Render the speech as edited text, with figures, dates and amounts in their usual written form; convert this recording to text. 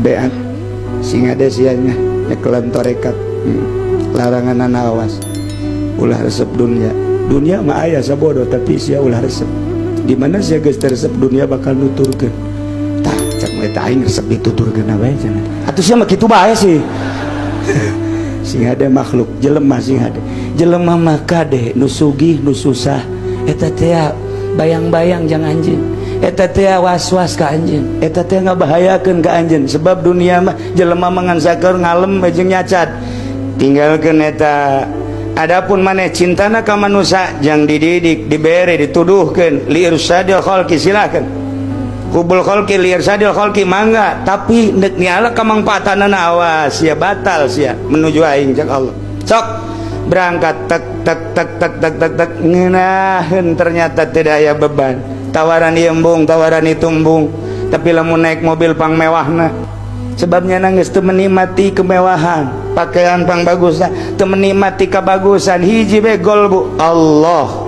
beat sing ada sianya nyekelan torekat larangan awas ulah resep dunia mah aya sabodo tapi sia ulah resep di mana sia geus resep dunia bakal nuturkeun tah cak eta aing resep dituturkeun we cenah atuh sia mah kitu bae sih sing ada makhluk jelema sing ada jelema mah kade nu sugih nu susah eta teh bayang-bayang jeung anjeun eta teh was-was ka anjeun eta teh ngabahayakeun ka anjeun sebab dunia mah jelema mangan saker ngalem jeung nyacat tinggalkeun eta adapun maneh cintana ka manusia jang dididik dibere dituduhkeun li irsadil khalqi silakan hubul khalqi li irsadil khalqi mangga tapi nek niala kamangpaatanna awas sia batal sia menuju aing cak Allah sok berangkat tek tek tek tek tek tek tek ngeunaheun ternyata tidak aya beban tawaran embung tawaran itumbung tapi lamun naik mobil pang mewahna sebabnya nangis teu menikmati kemewahan pakaian pang bagusna teu menikmati kebagusan hiji be gol bu Allah